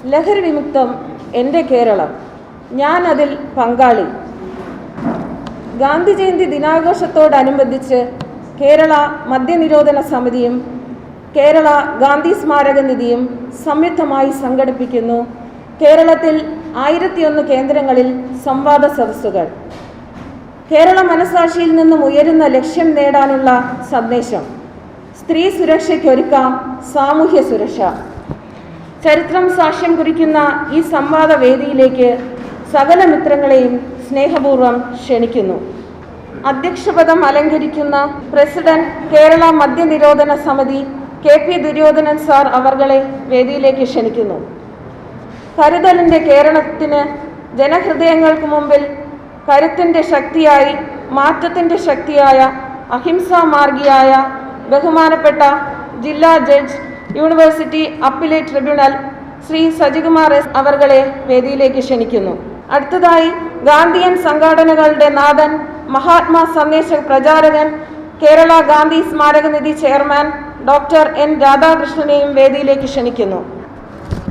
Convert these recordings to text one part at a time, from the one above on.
ലഹരി വിമുക്തം എൻ്റെ കേരളം, ഞാൻ അതിൽ പങ്കാളി. ഗാന്ധി ജയന്തി ദിനാഘോഷത്തോടനുബന്ധിച്ച് കേരള മദ്യനിരോധന സമിതിയും കേരള ഗാന്ധി സ്മാരക നിധിയും സംയുക്തമായി സംഘടിപ്പിക്കുന്നു കേരളത്തിൽ 1001 കേന്ദ്രങ്ങളിൽ സംവാദ സദസ്സുകൾ. കേരള മനസാക്ഷിയിൽ നിന്നും ഉയരുന്ന ലക്ഷ്യം നേടാനുള്ള സന്ദേശം: സ്ത്രീ സുരക്ഷയ്ക്കൊരുക്കാം സാമൂഹ്യ സുരക്ഷ. ചരിത്രം സാക്ഷ്യം കുറിക്കുന്ന ഈ സംവാദ വേദിയിലേക്ക് സകല മിത്രങ്ങളെയും സ്നേഹപൂർവ്വം ക്ഷണിക്കുന്നു. അധ്യക്ഷപദം അലങ്കരിക്കുന്ന പ്രസിഡന്റ് കേരള മദ്യനിരോധന സമിതി KP ദുര്യോധനൻ സാർ അവർകളെ വേദിയിലേക്ക് ക്ഷണിക്കുന്നു. കരുതലിൻ്റെ കേരളത്തിന് ജനഹൃദയങ്ങൾക്ക് മുമ്പിൽ കരുത്തിൻ്റെ ശക്തിയായി, മാറ്റത്തിൻ്റെ ശക്തിയായ, അഹിംസാ മാർഗിയായ ബഹുമാനപ്പെട്ട ജില്ലാ judge, university appellate tribunal Shri Sajikumar S അവർകളെ വേദിയിലേക്ക് ക്ഷണിക്കുന്നു. അടുത്തതായി ഗാന്ധിയൻ സംഘടനകളുടെ നാഥൻ, മഹാത്മാ സന്ദേശ പ്രചാരകൻ, കേരള ഗാന്ധി സ്മാരക നിധി ചെയർമാൻ ഡോക്ടർ N രാധാകൃഷ്ണനെയും വേദിയിലേക്ക് ക്ഷണിക്കുന്നു.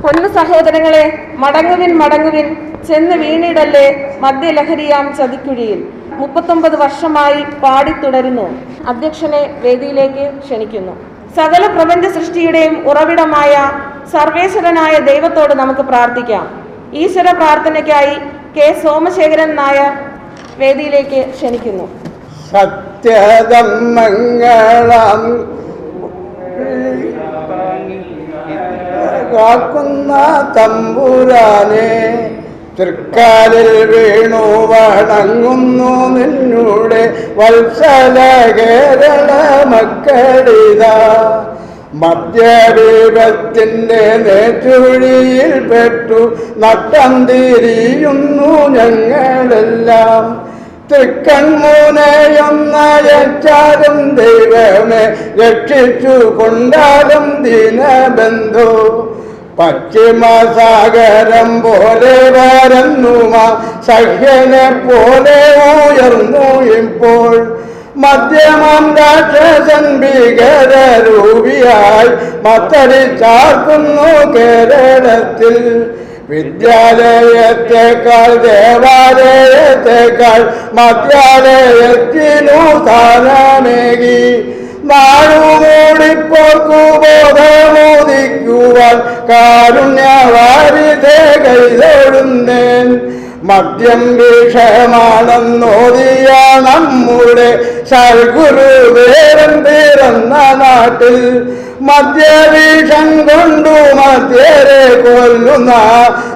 പൊന്നു സഹോദരങ്ങളെ, മടങ്ങുവിൻ മടങ്ങുവിൻ, ചെന്ന് വീണിടല്ലേ മദ്യലഹരിയാം ചതിക്കുഴിയിൽ. 39 വർഷമായി പാടിത്തുടരുന്നു. അധ്യക്ഷനെ വേദിയിലേക്ക് ക്ഷണിക്കുന്നു. സകല പ്രപഞ്ച സൃഷ്ടിയുടെയും ഉറവിടമായ സർവേശ്വരനായ ദൈവത്തോട് നമുക്ക് പ്രാർത്ഥിക്കാം. ഈശ്വര പ്രാർത്ഥനയ്ക്കായി K സോമശേഖരൻ നായർ വേദിയിലേക്ക് ക്ഷണിക്കുന്നു. സത്യധർമ്മങ്ങളാം കാക്കുന്ന തമ്പുരാനെ, തൃക്കാലിൽ വീണു വണങ്ങുന്നു നിന്നുടെ വത്സല കേരള മക്കളിതാ. മദ്യവിപത്തിൻ്റെ നെറ്റുഴിയിൽ പെട്ടു നട്ടം തിരിയുന്നു ഞങ്ങളെല്ലാം. തൃക്കൺമുനയൊന്നയച്ചാലും ദൈവമേ രക്ഷിച്ചു കൊണ്ടാലും ദീനബന്ധു. പശ്ചിമസാഗരം പോലെ വരന്നുമാ സഹ്യനെ പോലെ ഉയർന്നു ഇപ്പോൾ. മധ്യമം രാക്ഷസൻ ഭീകരരൂപിയായി മത്തടിച്ചാർക്കുന്നു കേരളത്തിൽ. വിദ്യാലയത്തെക്കാൾ ദേവാലയത്തെക്കാൾ മദ്യാലയത്തിനു സ്ഥാനമേകി. നാടുകൂടിപ്പോർക്കു ബോധമോദിക്കുവാൻ കാരുണ്യവാരിധേ കൈതൊഴുന്നേൻ. മദ്യം വിഷമാണെന്നോദിയ നമ്മുടെ സൽഗുരുദേവൻ പിറന്ന നാട്ടിൽ മദ്യവിഷം കൊണ്ടു മദ്യരെ കൊല്ലുന്ന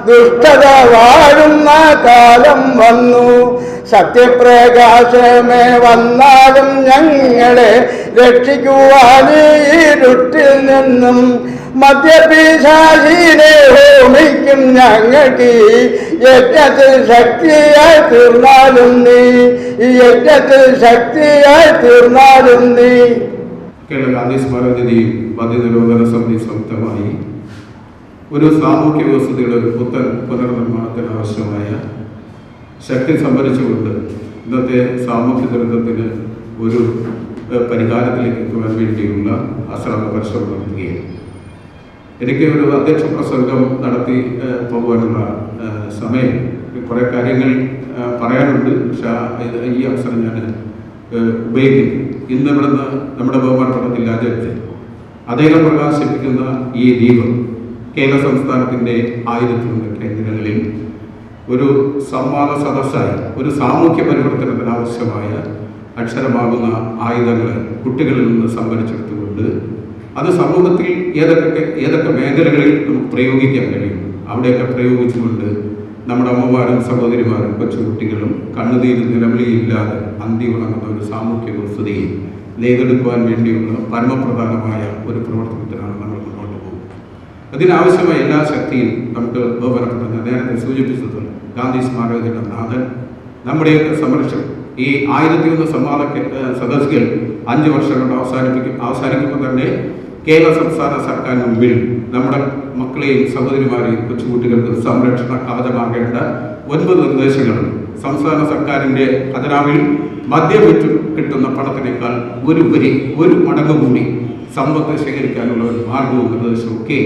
ദുഷ്ടത വാഴുന്ന കാലം വന്നു. സത്യപ്രകാശമേ വന്നാലും ഞങ്ങളെ രക്ഷിക്കുവാൻ ഇരുട്ടിൽ നിന്നും. മദ്യപിശാചിനെ ഹോമിക്കും ഞങ്ങൾക്ക് യജ്ഞത്തിൽ ശക്തിയായി തീർന്നാലും നീ, ഈ യജ്ഞത്തിൽ ശക്തിയായി തീർന്നാലും നീ. കേരള ഗാന്ധി സ്മാരക നിധിയും മദ്യനിരോധന സമിതി സംയുക്തമായി ഒരു സാമൂഹ്യ വ്യവസ്ഥയുടെ ഒരു പുത്തൻ പുനർനിർമ്മാണത്തിന് ആവശ്യമായ ശക്തി സംഭരിച്ചുകൊണ്ട് ഇന്നത്തെ സാമൂഹ്യ ദുരന്തത്തിന് ഒരു പരിഹാരത്തിലേക്ക് എത്തുവാൻ വേണ്ടിയുള്ള അശ്രാന്ത പരിശ്രമം നടത്തുകയാണ്. എനിക്ക് ഒരു അധ്യക്ഷ പ്രസംഗം നടത്തി പോകുവാനുള്ള സമയം കുറേ കാര്യങ്ങൾ പറയാനുണ്ട്. പക്ഷേ ഈ അവസരം ഞാൻ ഉപയോഗിക്കുന്നു. ഇന്ന് ഇവിടുന്ന് നമ്മുടെ ബഹുമാനപ്പെട്ട ജില്ലാ ജഡ്ജ് അദ്ദേഹം പ്രകാശിപ്പിക്കുന്ന ഈ ദീപം കേരള സംസ്ഥാനത്തിൻ്റെ 1001 കേന്ദ്രങ്ങളിൽ ഒരു സംവാദ സദസ്സായി ഒരു സാമൂഹ്യ പരിവർത്തനത്തിന് ആവശ്യമായ അക്ഷരമാകുന്ന ആയുധങ്ങൾ കുട്ടികളിൽ നിന്ന് സംഭരിച്ചെടുത്തുകൊണ്ട് അത് സമൂഹത്തിൽ ഏതൊക്കെ മേഖലകളിൽ നമുക്ക് പ്രയോഗിക്കാൻ കഴിയും അവിടെയൊക്കെ പ്രയോഗിച്ചുകൊണ്ട് നമ്മുടെ അമ്മമാരും സഹോദരിമാരും കൊച്ചുകുട്ടികളും കണ്ണുനീരും നിലവിളിയില്ലാതെ അന്തി ഉണങ്ങുന്ന ഒരു സാമൂഹ്യ വ്യവസ്ഥയെ നെയ്തെടുക്കുവാൻ വേണ്ടിയുള്ള പരമപ്രധാനമായ ഒരു പ്രവർത്തനത്തിനാണ് നമ്മൾ മുന്നോട്ട് പോകുന്നത്. അതിനാവശ്യമായ എല്ലാ ശക്തിയും നമുക്ക് ബഹുമാനപ്പെട്ട ഞാൻ നേരത്തെ സൂചിപ്പിച്ചതുപോലെ ഗാന്ധി സ്മാരകത്തിൻ്റെ നാഥൻ നമ്മുടെയൊക്കെ സംരക്ഷണം ഈ 1001 സംവാദ സദസ്സുകൾ 5 വർഷം കൊണ്ട് അവസാനിക്കുമ്പോൾ തന്നെ കേരള സംസ്ഥാന സർക്കാരിന് മുമ്പിൽ നമ്മുടെ മക്കളെയും സഹോദരിമാരെയും കൊച്ചുകുട്ടികൾക്ക് സംരക്ഷണ കവചമാകേണ്ട 9 നിർദ്ദേശങ്ങളും സംസ്ഥാന സർക്കാരിൻ്റെ ഖജനാവിൽ മദ്യം വിറ്റ് കിട്ടുന്ന പണത്തിനേക്കാൾ ഒരു മടങ്ങ് കൂടി സമ്പത്ത് ശേഖരിക്കാനുള്ള ഒരു മാർഗവും നിർദ്ദേശവും ഒക്കെ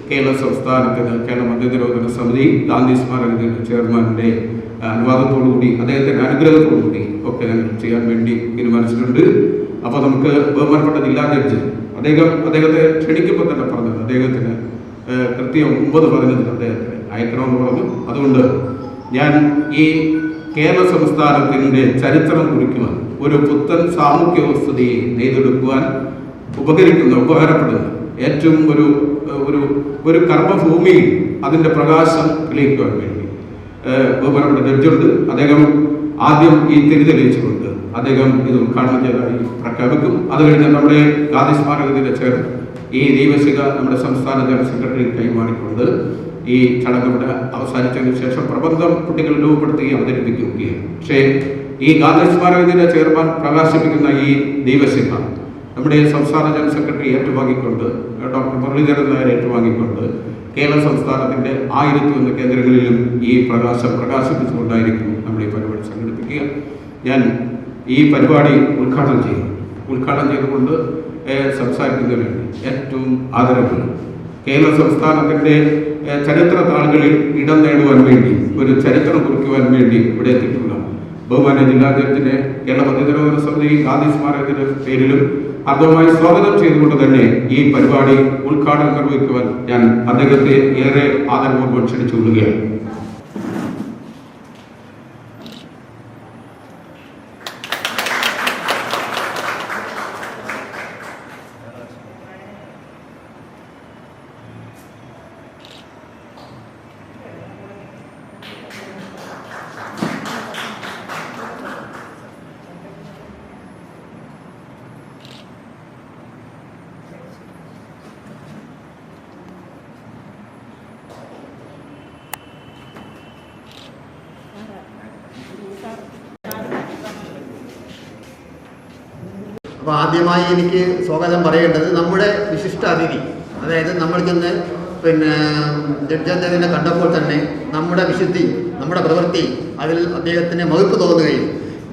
കേരള സംസ്ഥാനത്തിന് കേരള മദ്യനിരോധന സമിതി ഗാന്ധി സ്മാരകത്തിന്റെ ചെയർമാന്റെ അനുവാദത്തോടുകൂടി അദ്ദേഹത്തിന്റെ അനുഗ്രഹത്തോടുകൂടി ഒക്കെ ഞങ്ങൾ ചെയ്യാൻ വേണ്ടി തീരുമാനിച്ചിട്ടുണ്ട്. അപ്പോൾ നമുക്ക് ബഹുമാനപ്പെട്ട ജില്ലാ ജഡ്ജി അദ്ദേഹത്തെ ക്ഷണിക്കുമ്പോൾ തന്നെ പറഞ്ഞത് അദ്ദേഹത്തിന് കൃത്യം 9:15 അദ്ദേഹത്തിന് അയക്കണമെന്ന് പറഞ്ഞു. അതുകൊണ്ട് ഞാൻ ഈ കേരള സംസ്ഥാനത്തിൻ്റെ ചരിത്രം കുറിക്കുവാൻ ഒരു പുത്തൻ സാമൂഹ്യ വ്യവസ്ഥയെ നെയ്തെടുക്കുവാൻ ഉപകാരപ്പെടുന്ന ഏറ്റവും ഒരു കർമ്മഭൂമിയിൽ അതിൻ്റെ പ്രകാശം തെളിയിക്കുവാൻ വേണ്ടി ബഹുമാനപ്പെട്ട ജഡ്ജുണ്ട്. അദ്ദേഹം ആദ്യം ഈ തെളിയിച്ചുകൊണ്ട് അദ്ദേഹം ഇത് ഉദ്ഘാടനം ചെയ്തതായി പ്രഖ്യാപിക്കും. അത് കഴിഞ്ഞ് നമ്മുടെ ഗാന്ധി സ്മാരകത്തിന്റെ ചേർന്ന് ഈ ദൈവശിക നമ്മുടെ സംസ്ഥാന ജനറൽ സെക്രട്ടറി കൈമാറിക്കൊണ്ട് ഈ ചടങ്ങ് ഇവിടെ അവസാനിച്ചതിന് ശേഷം പ്രബന്ധം കുട്ടികൾ രൂപപ്പെടുത്തുകയും അവതരിപ്പിക്കുകയാണ്. പക്ഷേ ഈ ഗാന്ധി സ്മാരകത്തിന്റെ ചെയർമാൻ പ്രകാശിപ്പിക്കുന്ന ഈ ദൈവശിഖ നമ്മുടെ സംസ്ഥാന ജനറൽ സെക്രട്ടറി ഏറ്റുവാങ്ങിക്കൊണ്ട് ഡോക്ടർ മുരളീധരൻ നായർ ഏറ്റുവാങ്ങിക്കൊണ്ട് കേരള സംസ്ഥാനത്തിന്റെ 1001 കേന്ദ്രങ്ങളിലും ഈ പ്രകാശിപ്പിച്ചുകൊണ്ടായിരിക്കും നമ്മൾ ഈ പരിപാടി സംഘടിപ്പിക്കുക. ഞാൻ ഈ പരിപാടി ഉദ്ഘാടനം ചെയ്തുകൊണ്ട് സംസാരിക്കുന്നതിന് വേണ്ടി ഏറ്റവും ആദരവുള്ള കേരള സംസ്ഥാനത്തിന്റെ ചരിത്ര താളുകളിൽ ഇടം നേടുവാൻ വേണ്ടി ഒരു ചരിത്രം കുറിക്കുവാൻ വേണ്ടി ഇവിടെ എത്തിയിട്ടുള്ള ബഹുമാന്യ ജില്ലാ ജഡ്ജിനെ കേരള മദ്യനിരോധന സമിതി ഗാന്ധി സ്മാരകത്തിന്റെ പേരിലും അർദ്ധമായി സ്വാഗതം ചെയ്തുകൊണ്ട് തന്നെ ഈ പരിപാടി ഉദ്ഘാടനം നിർവഹിക്കുവാൻ ഞാൻ അദ്ദേഹത്തെ ഏറെ ആദരപൂർവ്വം ക്ഷണിച്ചുകൊള്ളുകയാണ്. അപ്പോൾ ആദ്യമായി എനിക്ക് സ്വാഗതം പറയേണ്ടത് നമ്മുടെ വിശിഷ്ട അതിഥി, അതായത് നമ്മൾ ചെന്ന് ജഡ്ജതിനെ കണ്ടപ്പോൾ തന്നെ നമ്മുടെ വിശുദ്ധി, നമ്മുടെ പ്രവൃത്തി അതിൽ അദ്ദേഹത്തിന് മതിപ്പ് തോന്നുകയും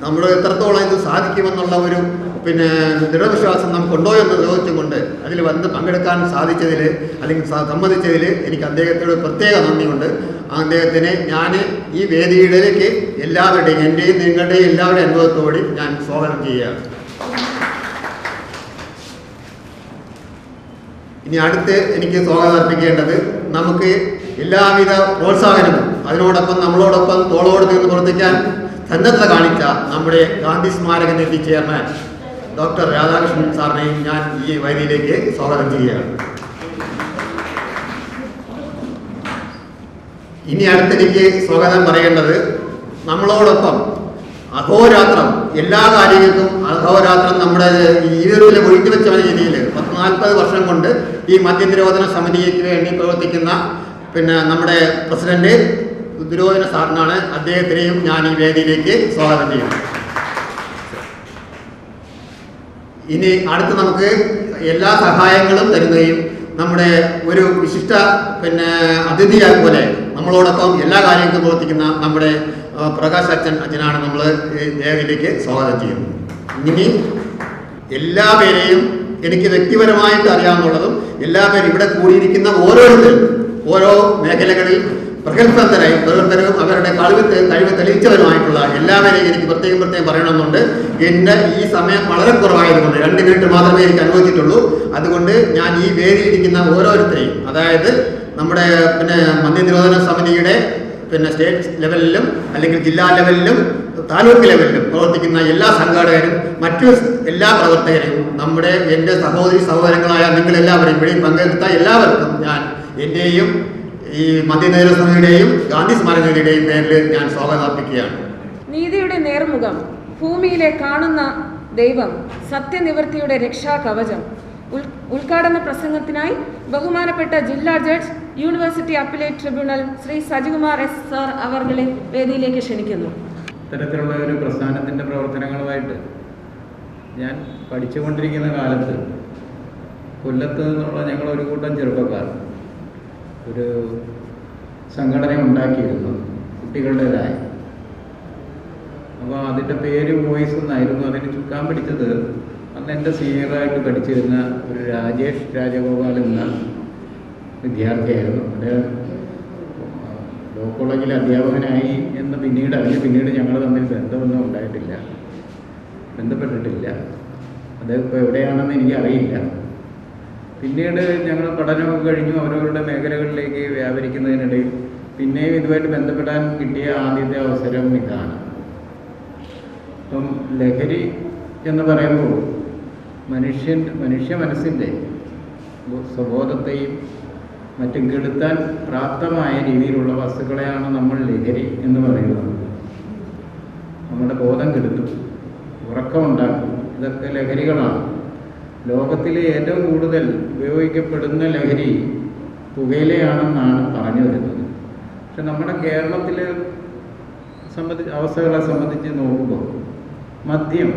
നമ്മൾ എത്രത്തോളം ഇത് സാധിക്കുമെന്നുള്ള ഒരു ദൃഢവിശ്വാസം നമുക്കുണ്ടോ എന്ന് ചോദിച്ചുകൊണ്ട് അതിൽ വന്ന് പങ്കെടുക്കാൻ സാധിച്ചതിൽ അല്ലെങ്കിൽ സമ്മതിച്ചതിൽ എനിക്ക് അദ്ദേഹത്തോട് പ്രത്യേക നന്ദിയുണ്ട്. അദ്ദേഹത്തിനെ ഞാൻ ഈ വേദിയിലേക്ക് എല്ലാവരുടെയും, എൻ്റെയും നിങ്ങളുടെയും എല്ലാവരുടെയും അനുഭവത്തോടെ ഞാൻ സ്വാഗതം ചെയ്യുകയാണ്. ഇനി അടുത്ത് എനിക്ക് സ്വാഗതം അർപ്പിക്കേണ്ടത് നമുക്ക് എല്ലാവിധ പ്രോത്സാഹനവും അതിനോടൊപ്പം നമ്മളോടൊപ്പം തോളോട് തീർന്ന് പ്രവർത്തിക്കാൻ സന്നദ്ധത കാണിച്ച നമ്മുടെ ഗാന്ധി സ്മാരക നിധി ചെയർമാൻ ഡോക്ടർ രാധാകൃഷ്ണൻ സാറിനെയും ഞാൻ ഈ വേദിയിലേക്ക് സ്വാഗതം ചെയ്യുകയാണ്. ഇനി അടുത്തെനിക്ക് സ്വാഗതം പറയേണ്ടത് നമ്മളോടൊപ്പം അഹോരാത്രം എല്ലാ കാര്യങ്ങൾക്കും അഹോരാത്രം നമ്മുടെ ജീവിതത്തിൽ ഒഴിഞ്ഞു വെച്ച രീതിയിൽ 40 വർഷം കൊണ്ട് ഈ മദ്യനിരോധന സമിതിക്ക് വേണ്ടി പ്രവർത്തിക്കുന്ന നമ്മുടെ പ്രസിഡന്റ് ദുര്യോധന സാറിനാണ്. അദ്ദേഹത്തിനെയും ഞാൻ ഈ വേദിയിലേക്ക് സ്വാഗതം ചെയ്യുന്നു. ഇനി അടുത്ത് നമുക്ക് എല്ലാ സഹായങ്ങളും തരുകയും നമ്മുടെ ഒരു വിശിഷ്ട അതിഥിയായ പോലെ നമ്മളോടൊപ്പം എല്ലാ കാര്യങ്ങൾക്കും പ്രവർത്തിക്കുന്ന നമ്മുടെ പ്രകാശ് അച്ഛനാണ് നമ്മൾ വേദിയിലേക്ക് സ്വാഗതം ചെയ്യുന്നത്. ഇനി എല്ലാവരെയും എനിക്ക് വ്യക്തിപരമായിട്ട് അറിയാവുന്നതും എല്ലാവരും ഇവിടെ കൂടിയിരിക്കുന്ന ഓരോരുത്തരും ഓരോ മേഖലകളിൽ പ്രഗത്ഭരും അവരുടെ കഴിവ് തെളിയിച്ചവരുമായിട്ടുള്ള എല്ലാവരെയും എനിക്ക് പ്രത്യേകം പറയണമെന്നുണ്ട്. എൻ്റെ ഈ സമയം വളരെ കുറവായതുകൊണ്ട് 2 മിനിറ്റ് മാത്രമേ എനിക്ക് അനുവദിച്ചിട്ടുള്ളൂ. അതുകൊണ്ട് ഞാൻ ഈ വേദിയിരിക്കുന്ന ഓരോരുത്തരെയും, അതായത് നമ്മുടെ മദ്യനിരോധന സമിതിയുടെ സ്റ്റേറ്റ് ലെവലിലും അല്ലെങ്കിൽ ജില്ലാ ലെവലിലും താലൂക്ക് ലെവലിലും പ്രവർത്തിക്കുന്ന എല്ലാ സംഘാടകരും മറ്റു എല്ലാ പ്രവർത്തകരെയും എൻ്റെ സഹോദരങ്ങളായ നിങ്ങളെല്ലാവരെയും ഇവിടെ പങ്കെടുത്ത എല്ലാവർക്കും ഞാൻ എൻ്റെയും ഈ മദ്യനിരോധന സമിതിയുടെയും ഗാന്ധി സ്മാരകങ്ങളുടെയും പേരിൽ ഞാൻ സ്വാഗതം അർപ്പിക്കുകയാണ്. നീതിയുടെ നേർമുഖം, ഭൂമിയിലെ കാണുന്ന ദൈവം, സത്യനിവൃത്തിയുടെ രക്ഷാകവചം ഉദ്ഘാടന പ്രസംഗത്തിനായി ബഹുമാനപ്പെട്ട ജില്ലാ judge university appellate tribunal Shri Sajikumar S sir അവർകളെ വേദിയിലേക്ക് ക്ഷണിക്കുന്നു. ഇത്തരത്തിലുള്ള ഒരു പ്രസ്ഥാനത്തിൻ്റെ പ്രവർത്തനങ്ങളുമായിട്ട് ഞാൻ പഠിച്ചുകൊണ്ടിരിക്കുന്ന കാലത്ത് കൊല്ലത്ത് നിന്നുള്ള ഞങ്ങളൊരു കൂട്ടം ചെറുപ്പക്കാർ ഒരു സംഘടന ഉണ്ടാക്കിയിരുന്നു കുട്ടികളുടേതായി. അപ്പോൾ അതിൻ്റെ പേര് വോയിസ് എന്നായിരുന്നു. അതിന് ചുക്കാൻ പിടിച്ചത് അന്ന് എൻ്റെ സീനിയറായിട്ട് പഠിച്ചിരുന്ന ഒരു രാജേഷ് രാജഗോപാൽ എന്ന വിദ്യാർത്ഥിയായിരുന്നു. അദ്ദേഹം ലോ കോളേജിൽ അധ്യാപകനായി എന്ന് പിന്നീട് ഞങ്ങൾ തമ്മിൽ ബന്ധമൊന്നും ഉണ്ടായിട്ടില്ല, ബന്ധപ്പെട്ടിട്ടില്ല. അദ്ദേഹം ഇപ്പോൾ എവിടെയാണെന്ന് എനിക്കറിയില്ല. പിന്നീട് ഞങ്ങൾ പഠനമൊക്കെ കഴിഞ്ഞു അവരവരുടെ മേഖലകളിലേക്ക് വ്യാപരിക്കുന്നതിനിടയിൽ പിന്നെയും ഇതുമായിട്ട് ബന്ധപ്പെടാൻ കിട്ടിയ ആദ്യത്തെ അവസരം ഇതാണ്. അപ്പം ലഹരി എന്ന് പറയുമ്പോൾ മനുഷ്യ മനസ്സിൻ്റെ സ്വബോധത്തെയും മറ്റും കെടുത്താൻ പ്രാപ്തമായ രീതിയിലുള്ള വസ്തുക്കളെയാണ് നമ്മൾ ലഹരി എന്ന് പറയുന്നത്. നമ്മുടെ ബോധം കെടുത്തും, ഉറക്കമുണ്ടാക്കും, ഇതൊക്കെ ലഹരികളാണ്. ലോകത്തിലെ ഏറ്റവും കൂടുതൽ ഉപയോഗിക്കപ്പെടുന്ന ലഹരി പുകയിലയാണെന്നാണ് പറഞ്ഞു വരുന്നത്. പക്ഷെ നമ്മുടെ കേരളത്തിലെ അവസ്ഥകളെ സംബന്ധിച്ച് നോക്കുമ്പോൾ മദ്യം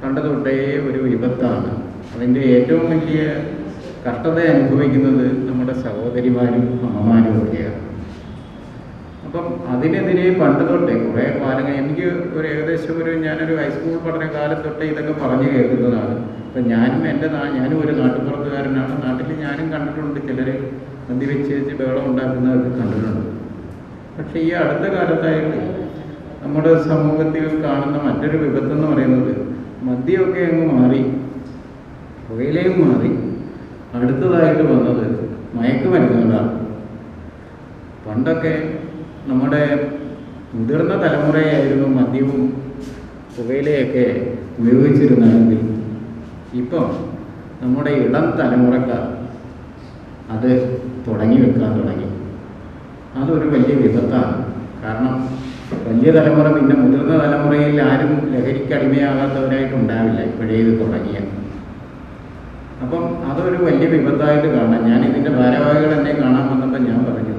പണ്ട് തൊട്ടേ ഒരു വിപത്താണ്. അതിൻ്റെ ഏറ്റവും വലിയ കഷ്ടത അനുഭവിക്കുന്നത് നമ്മുടെ സഹോദരിമാരും അമ്മമാരും ഒക്കെയാണ്. അപ്പം അതിനെതിരെ പണ്ട് തൊട്ടേ കുറേ കാലങ്ങൾ എനിക്ക് ഏകദേശം ഞാനൊരു ഹൈസ്കൂൾ പഠന കാലം തൊട്ടേ ഇതൊക്കെ പറഞ്ഞു കേൾക്കുന്നതാണ്. അപ്പം ഞാനും ഒരു നാട്ടുപുറത്തുകാരനാണ്. നാട്ടിൽ ഞാനും കണ്ടിട്ടുണ്ട് ചിലർ മദ്യവെച്ച് ബഹളം ഉണ്ടാക്കുന്നതൊക്കെ കണ്ടിട്ടുണ്ട്. പക്ഷേ ഈ അടുത്ത കാലത്തായിട്ട് നമ്മുടെ സമൂഹത്തിൽ കാണുന്ന മറ്റൊരു വിപത്തെന്ന് പറയുന്നത് മദ്യമൊക്കെ അങ്ങ് മാറി, പുകയിലയും മാറി, അടുത്തതായിട്ട് വന്നത് മയക്കുമരുന്നുകളാണ്. പണ്ടൊക്കെ നമ്മുടെ മുതിർന്ന തലമുറയായിരുന്നു മദ്യവും പുകയിലയൊക്കെ ഉപയോഗിച്ചിരുന്നതെങ്കിൽ ഇപ്പം നമ്മുടെ ഇളം തലമുറക്കാർ അത് വെക്കാൻ തുടങ്ങി. അതൊരു വലിയ വിപത്താണ്. കാരണം വലിയ തലമുറ പിന്നെ മുതിർന്ന തലമുറയിൽ ആരും ലഹരിക്ക് അടിമയാകാത്തവരായിട്ടുണ്ടാവില്ല ഇപ്പോഴേ ഇത് തുടങ്ങിയ. അപ്പം അതൊരു വലിയ വിപത്തായിട്ട് കാണാം. ഞാൻ ഇതിൻ്റെ ഭാരവാഹികൾ എന്നെ കാണാൻ വന്നപ്പോൾ ഞാൻ പറഞ്ഞു,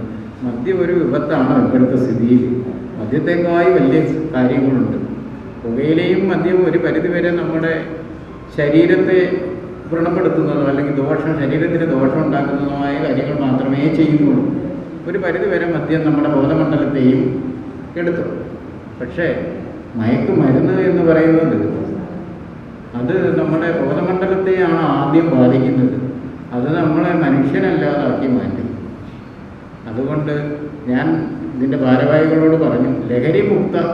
മദ്യം ഒരു വിപത്താണ് ഇപ്പോഴത്തെ സ്ഥിതിയിൽ. മദ്യത്തെക്കായി വലിയ കാര്യങ്ങളുണ്ട്. പുകയിലയും മദ്യവും ഒരു പരിധിവരെ നമ്മുടെ ശരീരത്തെ വ്രണപ്പെടുത്തുന്നതോ അല്ലെങ്കിൽ ശരീരത്തിന് ദോഷം ഉണ്ടാക്കുന്നതുമായ കാര്യങ്ങൾ മാത്രമേ ചെയ്യുന്നുള്ളൂ. ഒരു പരിധിവരെ മദ്യം നമ്മുടെ ബോധമണ്ഡലത്തെയും എടുത്തു. പക്ഷേ മയക്കുമരുന്ന് എന്ന് പറയുന്നത് അത് നമ്മുടെ ബോധമണ്ഡലത്തെയാണ് ആദ്യം ബാധിക്കുന്നത്. അത് നമ്മളെ മനുഷ്യനല്ലാതാക്കി മാറ്റും. അതുകൊണ്ട് ഞാൻ ഇതിൻ്റെ ഭാരവാഹികളോട് പറഞ്ഞു, ലഹരി മുക്തമായ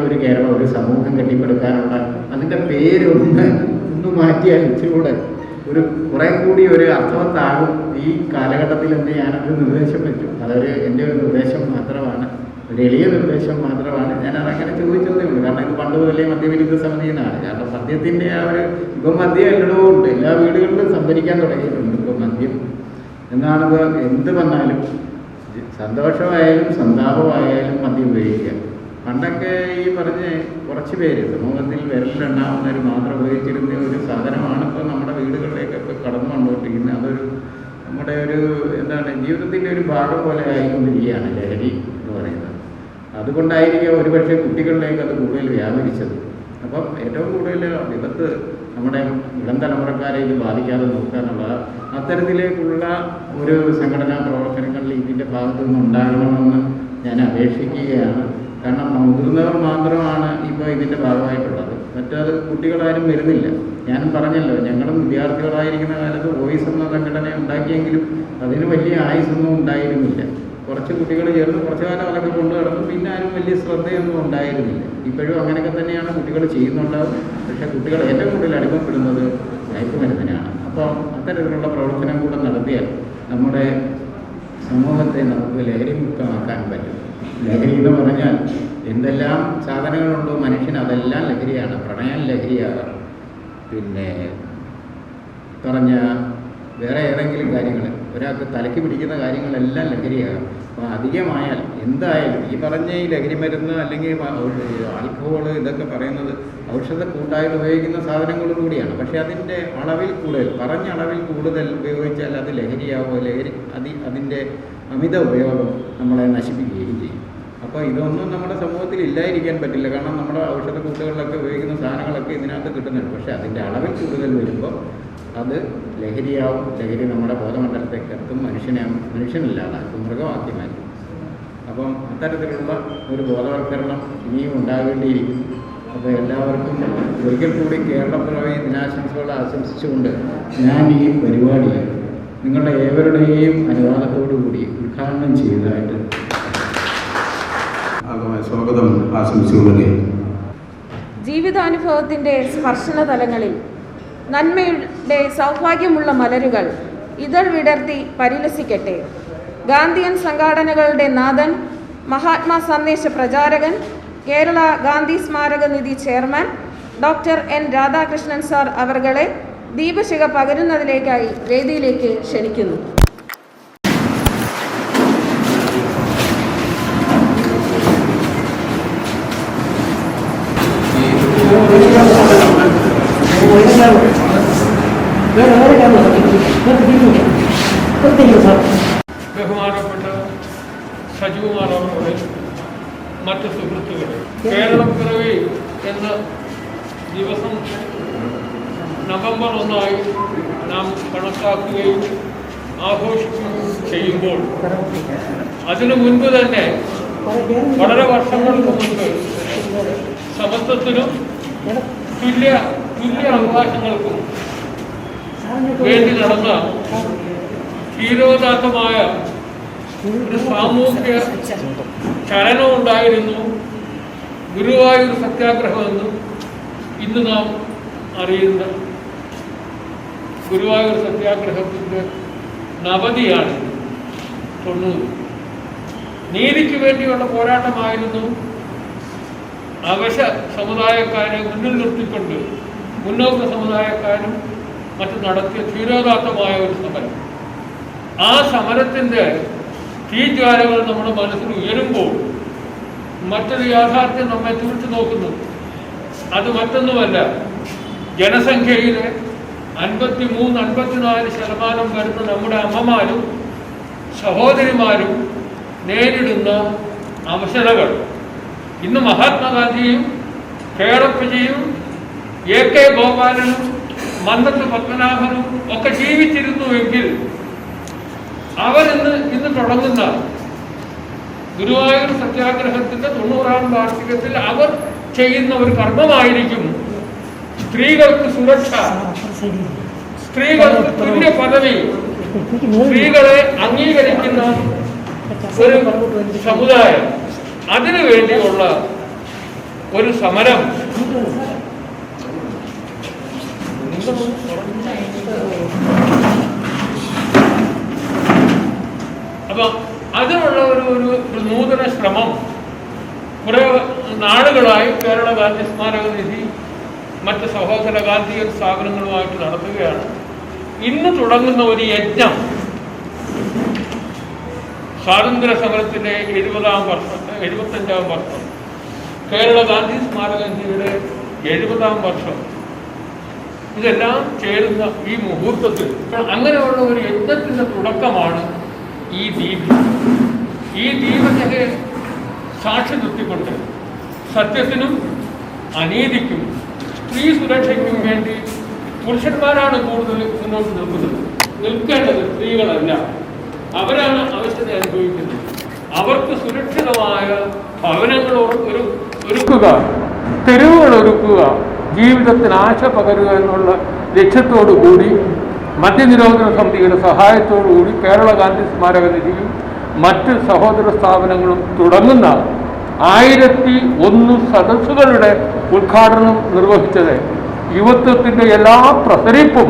ഒരു കേരളം, ഒരു സമൂഹം കെട്ടിപ്പടുക്കാനുള്ള അതിൻ്റെ പേരൊന്ന് മാറ്റിയാൽ ഇച്ചിലൂടെ കുറെ കൂടി ഒരു അർത്ഥവത്താകും ഈ കാലഘട്ടത്തിലെന്ന് ഞാനൊരു നിർദ്ദേശം വെച്ചു. എൻ്റെ ഒരു നിർദ്ദേശം മാത്രമാണ്, ഒരു എളിയ നിർദ്ദേശം മാത്രമാണ്. ഞാൻ അതങ്ങനെ ചോദിച്ചതേ ഉള്ളൂ. കാരണം ഇത് പണ്ട് മുതലേ മദ്യവിരുദ്ധ സമിതി എന്നാണ്. കാരണം മദ്യത്തിൻ്റെ ഇപ്പം മദ്യം എല്ലായിടവും ഉണ്ട്, എല്ലാ വീടുകളിലും സംഭരിക്കാൻ തുടങ്ങിയിട്ടുണ്ട് ഇപ്പം മദ്യം. എന്നാണിപ്പോൾ എന്ത് വന്നാലും സന്തോഷമായാലും സന്താപമായാലും മദ്യം ഉപയോഗിക്കുക. പണ്ടൊക്കെ ഈ പറഞ്ഞ് കുറച്ച് പേര് സമൂഹത്തിൽ വിരലിലെണ്ണാവുന്നവർ മാത്രം ഉപയോഗിച്ചിരുന്ന ഒരു സാധനമാണ് ഇപ്പോൾ നമ്മുടെ വീടുകളിലേക്കൊക്കെ കടന്നു കൊണ്ടുകൊണ്ടിരിക്കുന്നത്. അതൊരു നമ്മുടെ ജീവിതത്തിൻ്റെ ഒരു ഭാഗം പോലെ ആയിക്കൊണ്ടിരിക്കുകയാണ് ലഹരി എന്ന് പറയുന്നത്. അതുകൊണ്ടായിരിക്കും ഒരുപക്ഷെ കുട്ടികളിലേക്ക് അത് കൂടുതൽ വ്യാപരിച്ചത്. അപ്പം ഏറ്റവും കൂടുതൽ വിപത്ത് നമ്മുടെ ഇളം തലമുറക്കാരെ ഇത് ബാധിക്കാതെ നോക്കാനുള്ള അത്തരത്തിലേക്കുള്ള ഒരു സംഘടനാ പ്രവർത്തനങ്ങളിൽ ഇതിൻ്റെ ഭാഗത്തു നിന്നുണ്ടാകണമെന്ന് ഞാൻ അപേക്ഷിക്കുകയാണ്. കാരണം മുതിർന്നവർ മാത്രമാണ് ഇപ്പോൾ ഇതിൻ്റെ ഭാഗമായിട്ടുള്ളത്. മറ്റത് കുട്ടികളാരും വരുന്നില്ല. ഞാനും പറഞ്ഞല്ലോ, ഞങ്ങളും വിദ്യാർത്ഥികളായിരിക്കുന്ന കാലത്ത് വോയിസ് എന്ന സംഘടന ഉണ്ടാക്കിയെങ്കിലും അതിന് വലിയ ആയുസൊന്നും ഉണ്ടായിരുന്നില്ല. കുറച്ച് കുട്ടികൾ ചേർന്ന് കുറച്ചു കാലം അതൊക്കെ കൊണ്ടു നടന്നു. പിന്നെ ആരും വലിയ ശ്രദ്ധയൊന്നും ഉണ്ടായിരുന്നില്ല. ഇപ്പോഴും അങ്ങനെയൊക്കെ തന്നെയാണ് കുട്ടികൾ ചെയ്യുന്നുണ്ടാവും. പക്ഷേ കുട്ടികൾ ഏറ്റവും കൂടുതൽ അടിമപ്പെടുന്നത് മയക്കുമരുന്നിനാണ്. അപ്പോൾ അത്തരത്തിലുള്ള പ്രവർത്തനം കൂടെ നടത്തിയാൽ നമ്മുടെ സമൂഹത്തെ നമുക്ക് ലഹരി മുക്തമാക്കാൻ പറ്റും. ലഹരി എന്ന് പറഞ്ഞാൽ എന്തെല്ലാം സാധനങ്ങളുണ്ടോ മനുഷ്യന് അതെല്ലാം ലഹരിയാണ്. പ്രണയം ലഹരിയാകാം, പിന്നെ പറഞ്ഞ വേറെ ഏതെങ്കിലും കാര്യങ്ങൾ, ഒരാൾക്ക് തലയ്ക്ക് പിടിക്കുന്ന കാര്യങ്ങളെല്ലാം ലഹരിയാകാം. അപ്പോൾ അധികമായാൽ എന്തായാലും ഈ പറഞ്ഞ ഈ ലഹരി മരുന്ന് അല്ലെങ്കിൽ ആൽക്കഹോൾ ഇതൊക്കെ പറയുന്നത് ഔഷധക്കൂട്ടായിട്ട് ഉപയോഗിക്കുന്ന സാധനങ്ങളും കൂടിയാണ്. പക്ഷേ അതിൻ്റെ അളവിൽ കൂടുതൽ, പറഞ്ഞ അളവിൽ കൂടുതൽ ഉപയോഗിച്ചാൽ അത് ലഹരിയാവുമോ, അതിൻ്റെ അമിത ഉപയോഗം നമ്മളെ നശിപ്പിക്കുകയും ചെയ്യും. അപ്പോൾ ഇതൊന്നും നമ്മുടെ സമൂഹത്തിൽ ഇല്ലായിരിക്കാൻ പറ്റില്ല. കാരണം നമ്മുടെ ഔഷധക്കൂട്ടുകളിലൊക്കെ ഉപയോഗിക്കുന്ന സാധനങ്ങളൊക്കെ ഇതിനകത്ത് കിട്ടുന്നുണ്ട്. പക്ഷേ അതിൻ്റെ അളവിൽ കൂടുതൽ വരുമ്പോൾ അത് ലഹരിയാവും. ലഹരി നമ്മുടെ ബോധമണ്ഡലത്തേക്ക് എത്തും, മനുഷ്യനില്ലാതാക്കും, മൃഗമാക്കി മാറ്റും. അപ്പം അത്തരത്തിലുള്ള ഒരു ബോധവൽക്കരണം ഇനിയും ഉണ്ടാകേണ്ടിയിരിക്കും. അപ്പോൾ എല്ലാവർക്കും ഒരിക്കൽ കൂടി കേരളപ്പിറവി ദിനാശംസകൾ ആശംസിച്ചുകൊണ്ട് ഞാൻ ഈ പരിപാടി നിങ്ങളുടെ ഏവരുടെയും അനുവാദത്തോടു കൂടി ഉദ്ഘാടനം ചെയ്തതായിട്ട് സ്വാഗതം ആശംസിച്ചുകൊള്ളുകയും ജീവിതാനുഭവത്തിൻ്റെ സ്പർശന തലങ്ങളിൽ നന്മയുടെ സൗഭാഗ്യമുള്ള മലരുകൾ ഇതൾ വിടർത്തി പരിലസിക്കട്ടെ. ഗാന്ധിയൻ സംഘടനകളുടെ നാഥൻ, മഹാത്മാ സന്ദേശ പ്രചാരകൻ, കേരള ഗാന്ധി സ്മാരക നിധി chairman doctor N Radhakrishnan sir അവർകളെ ദീപശിഖ പകരുന്നതിലേക്കായി വേദിയിലേക്ക് ക്ഷണിക്കുന്നു. ബഹുമാനപ്പെട്ട സജീവമാനവരുടെ മറ്റ് സുഹൃത്തുക്കളെ, കേരളപ്പിറവി എന്ന ദിവസം നവംബർ 1 നാം കണക്കാക്കുകയും ആഘോഷിക്കുകയും ചെയ്യുമ്പോൾ അതിനു മുൻപ് തന്നെ വളരെ വർഷങ്ങൾക്ക് മുൻപ് സമത്വത്തിനും തുല്യ അവകാശങ്ങൾക്കും വേണ്ടി നടന്ന ധീരോദാത്തമായ ഒരു സാമൂഹ്യ ചലനം ഉണ്ടായിരുന്നു. ഗുരുവായൂർ സത്യാഗ്രഹമെന്നും ഇന്ന് നാം അറിയുന്ന ഗുരുവായൂർ സത്യാഗ്രഹത്തിൻ്റെ നവതിയാണ് 90. നീതിക്ക് വേണ്ടിയുള്ള പോരാട്ടമായിരുന്നു. അവശ സമുദായക്കാരെ മുന്നിൽ നിർത്തിക്കൊണ്ട് മുന്നോക്ക സമുദായക്കാരും മറ്റും നടത്തിയ ധീരോദാത്തമായ ഒരു സമരം. ആ സമരത്തിൻ്റെ തീജ്വാലകൾ നമ്മുടെ മനസ്സിൽ ഉയരുമ്പോൾ മറ്റൊരു യാഥാർത്ഥ്യം നമ്മെ തുറച്ചു നോക്കുന്നു. അത് മറ്റൊന്നുമല്ല, ജനസംഖ്യയിലെ 53-54% വരുന്ന നമ്മുടെ അമ്മമാരും സഹോദരിമാരും നേരിടുന്ന അവശതകൾ. ഇന്ന് മഹാത്മാഗാന്ധിയും കേളപ്പജിയും AK ഗോപാലനും മന്നത്ത് പത്മനാഭനും ഒക്കെ ജീവിച്ചിരുന്നുവെങ്കിൽ ഇന്ന് തുടങ്ങുന്ന ഗുരുവായൂർ സത്യാഗ്രഹത്തിന്റെ 90ാം വാർഷികത്തിൽ അവർ ചെയ്യുന്ന ഒരു കർമ്മമായിരിക്കും സ്ത്രീകൾക്ക് സുരക്ഷ, സ്ത്രീകൾക്ക് തുല്യ പദവി, സ്ത്രീകളെ അംഗീകരിക്കുന്ന ഒരു സമുദായം. അതിനു വേണ്ടിയുള്ള ഒരു സമരം അപ്പൊ അതിനുള്ള ഒരു നൂതന ശ്രമം കുറെ നാളുകളായി കേരള ഗാന്ധി സ്മാരക നിധി മറ്റ് സഹോദര ഗാന്ധിയൻ സ്ഥാപനങ്ങളുമായിട്ട് നടത്തുകയാണ്. ഇന്ന് തുടങ്ങുന്ന ഒരു യജ്ഞം സ്വാതന്ത്ര്യ സമരത്തിന്റെ 75ാം വർഷം, കേരള ഗാന്ധി സ്മാരക നിധിയുടെ 70ാം വർഷം, ഇതെല്ലാം ചേരുന്ന ഈ മുഹൂർത്തത്തിൽ അങ്ങനെയുള്ള ഒരു യജ്ഞത്തിന്റെ തുടക്കമാണ് ഈ ദീപശിഖയെ സാക്ഷി നിർത്തിക്കൊണ്ട് സത്യത്തിനും അനീതിക്കും സ്ത്രീ സുരക്ഷയ്ക്കും വേണ്ടി പുരുഷന്മാരാണ് കൂടുതൽ മുന്നോട്ട് നിൽക്കേണ്ടത്, സ്ത്രീകളല്ല. അവരാണ് അവസ്ഥ അനുഭവിക്കുന്നത്. അവർക്ക് സുരക്ഷിതമായ ഭവനങ്ങൾ ഒരുക്കുക, തെരുവുകൾ ഒരുക്കുക, ജീവിതത്തിന് ആശ പകരുക എന്നുള്ള ലക്ഷ്യത്തോടു കൂടി മദ്യനിരോധന സമിതിയുടെ സഹായത്തോടുകൂടി കേരള ഗാന്ധി സ്മാരക നിധിയും മറ്റ് സഹോദര സ്ഥാപനങ്ങളും തുടങ്ങുന്ന 1001 സദസ്സുകളുടെ ഉദ്ഘാടനം നിർവഹിച്ചത് യുവത്വത്തിൻ്റെ എല്ലാ പ്രസരിപ്പും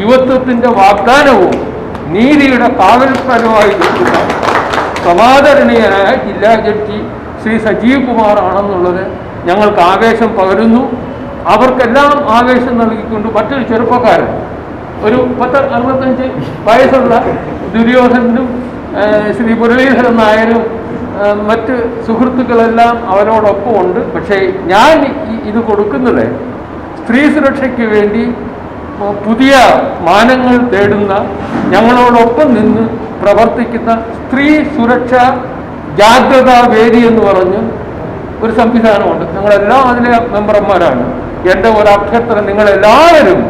യുവത്വത്തിൻ്റെ വാഗ്ദാനവും നീതിയുടെ കാവൽക്കാരുമായി നിൽക്കുന്ന സമാദരണീയനായ ജില്ലാ ജഡ്ജി ശ്രീ സജീവ് കുമാർ ആണെന്നുള്ളത് ഞങ്ങൾക്ക് ആവേശം പകരുന്നു. അവർക്കെല്ലാം ആവേശം നൽകിക്കൊണ്ട് മറ്റൊരു ചെറുപ്പക്കാരൻ, ഒരു 65 വയസ്സുള്ള ദുര്യോധനും ശ്രീ മുരളീധരൻ നായരും മറ്റ് സുഹൃത്തുക്കളെല്ലാം അവരോടൊപ്പം ഉണ്ട്. പക്ഷേ ഞാൻ ഇത് കൊടുക്കുന്നത് സ്ത്രീ സുരക്ഷയ്ക്ക് വേണ്ടി പുതിയ മാനങ്ങൾ തേടുന്ന, ഞങ്ങളോടൊപ്പം നിന്ന് പ്രവർത്തിക്കുന്ന സ്ത്രീ സുരക്ഷ ജാഗ്രതാ വേദി എന്ന് പറഞ്ഞ് ഒരു സംവിധാനമുണ്ട്. ഞങ്ങളെല്ലാം അതിലെ മെമ്പർമാരാണ്. എൻ്റെ ഒരു അഭ്യർത്ഥന, നിങ്ങളെല്ലാവരും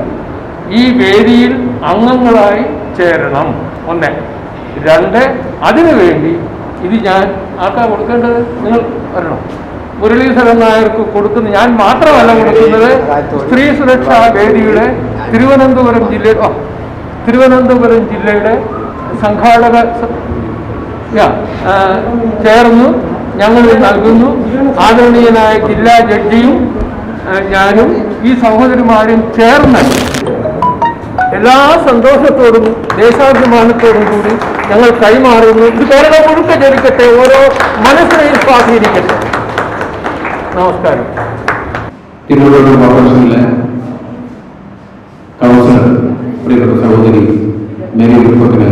ഈ വേദിയിൽ അംഗങ്ങളായി ചേരണം. 1. 2, അതിനുവേണ്ടി ഇത് ഞാൻ ആർക്കാ കൊടുക്കേണ്ടത്? നിങ്ങൾ വരണം. മുരളീധരൻ നായർക്ക് കൊടുക്കുന്ന, ഞാൻ മാത്രമല്ല കൊടുക്കുന്നത്, സ്ത്രീ സുരക്ഷാ വേദിയുടെ തിരുവനന്തപുരം ജില്ലയിൽ തിരുവനന്തപുരം ജില്ലയുടെ സംഘാടക ചേർന്ന് ഞങ്ങൾ നൽകുന്നു. ആദരണീയനായ ജില്ലാ ജഡ്ജിയും ഞാനും ഈ സഹോദരിമാരും ചേർന്ന് എല്ലാ സന്തോഷത്തോടും ദേശാഭിമാനത്തോടും കൂടി ഞങ്ങൾ കൈമാറുന്നു. ഇത് കേരളം മുഴുക്ക ജനിക്കട്ടെ, ഓരോ മനസ്സിനെയും സ്വാധീനിക്കട്ടെ. നമസ്കാരം. തിരുവനന്തപുരം കോർപ്പറേഷനിലെ കൗൺസിലർ പ്രിയപ്പെട്ട സഹോദരി മേരി റിപ്പോർട്ടിന്